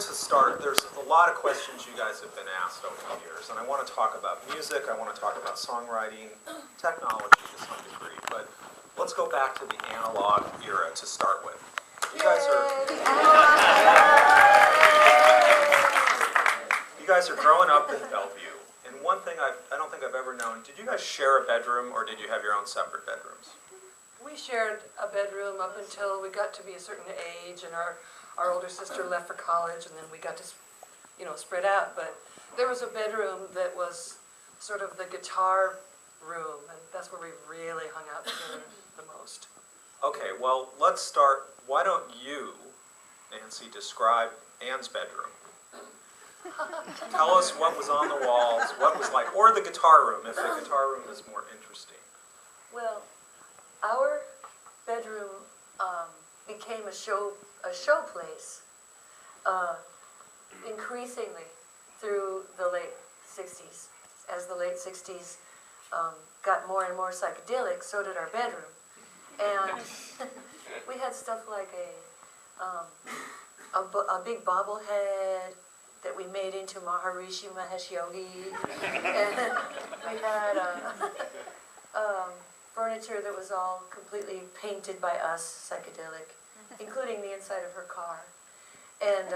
to start, there's a lot of questions you guys have been asked over the years, and I want to talk about music, I want to talk about songwriting, technology to some degree, but let's go back to the analog era to start with. You guys are growing up in Bellevue, and one thing I don't think I've ever known, did you guys share a bedroom or did you have your own separate bedrooms? We shared a bedroom up until we got to be a certain age, and our older sister left for college, and then we got to, spread out. But there was a bedroom that was sort of the guitar room, and that's where we really hung out together the most. Okay, well, let's start. Why don't you, Nancy, describe Ann's bedroom? Tell us what was on the walls, what was like, or the guitar room, if the guitar room is more interesting. Well, our bedroom became a show place increasingly through the late 60s. As the late 60s got more and more psychedelic, so did our bedroom. And we had stuff like a big bobblehead that we made into Maharishi Mahesh Yogi. And we had furniture that was all completely painted by us, psychedelic, including the inside of her car. And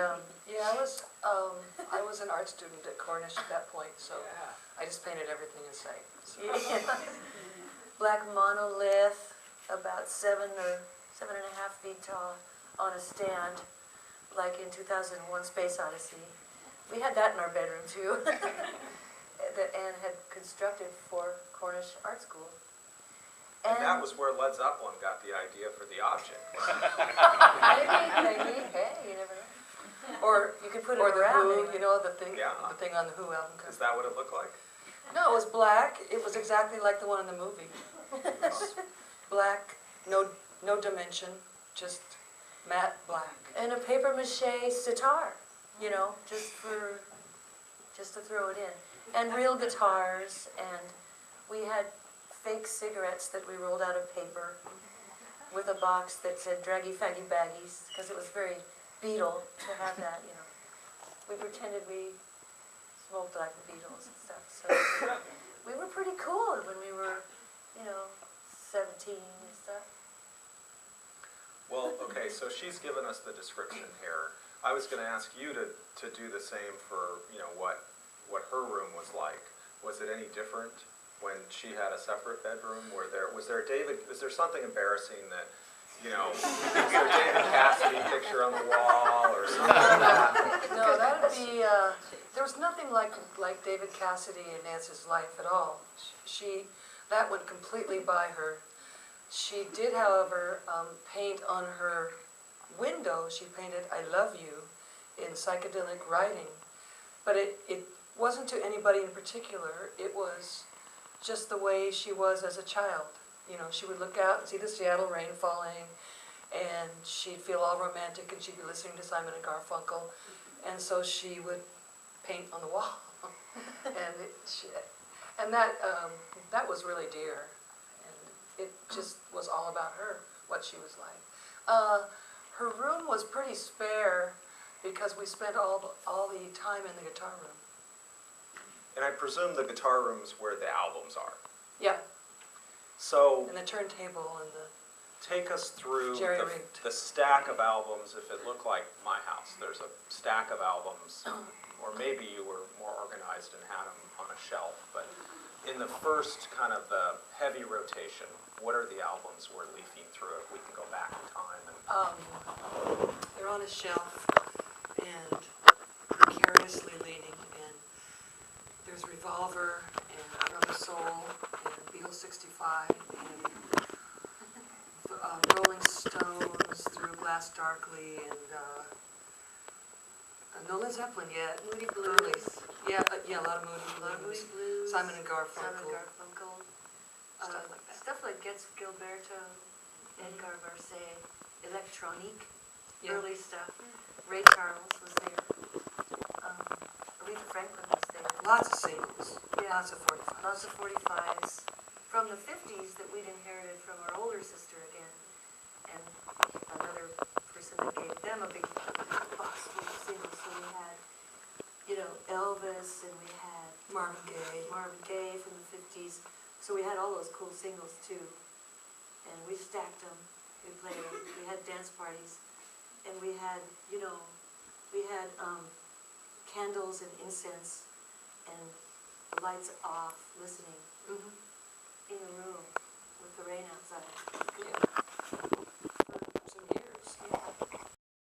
yeah, I was an art student at Cornish at that point, so I just painted everything in sight. So. Yeah. Black monolith, about 7 or 7.5 feet tall, on a stand, like in 2001: Space Odyssey. We had that in our bedroom too, that Anne had constructed for Cornish Art School. And that was where Led Zeppelin got the idea for the object. Maybe. Hey, you never know. Or you could put it or around. The Who, anyway. the thing on the Who album. Is that what it looked like? No, it was black. It was exactly like the one in the movie. It was black, no dimension, just matte black. And a paper mache sitar, just to throw it in. And real guitars, and we had fake cigarettes that we rolled out of paper with a box that said draggy faggy baggies, because it was very Beatle to have that, We pretended we smoked like the Beatles and stuff. So we were pretty cool when we were, 17 and stuff. Well, okay, so she's given us the description here. I was going to ask you to do the same for, what her room was like. Was it any different when she had a separate bedroom? Was there something embarrassing that, was there a David Cassidy picture on the wall or something like that? No, that would be, there was nothing like David Cassidy in Nancy's life at all. That went completely by her. She did, however, paint on her window. She painted "I love you" in psychedelic writing. But it wasn't to anybody in particular. It was just the way she was as a child. She would look out and see the Seattle rain falling, and she'd feel all romantic, and she'd be listening to Simon and Garfunkel, and so she would paint on the wall. And that was really dear. It just was all about her, what she was like. Her room was pretty spare because we spent all the time in the guitar room. And I presume the guitar room is where the albums are. Yeah. So. And the turntable and the. Take us through the stack of albums. If it looked like my house, there's a stack of albums, or maybe you were more organized and had them on a shelf. But in the first kind of the heavy rotation, what are the albums we're leafing through? If we can go back in time. They're on a shelf and precariously leaning. And there's Revolver and Rubber Soul and Beatle 65 and Rolling Stones, Through Glass Darkly, and no Led Zeppelin yet. Moody Blues. Yeah, a lot of Moody Blues. Simon and Garfunkel. Stuff like that. Stuff like Gilberto, Edgar Varese, Electronique, Yeah. early stuff. Ray Charles was there. Aretha Franklin was there. Lots of singles. Yeah. Lots of 45s. Lots of 45s from the 50s that we'd inherited from our older sister again. And another person that gave them a big box full of singles. So we Elvis, and we had Marvin Gaye. Marvin Gaye from the 50s. So we had all those cool singles too. And we stacked them. We played them. We had dance parties. And we had, you know, we had candles and incense and the lights off, listening Mhm. in the room with the rain outside. Yeah.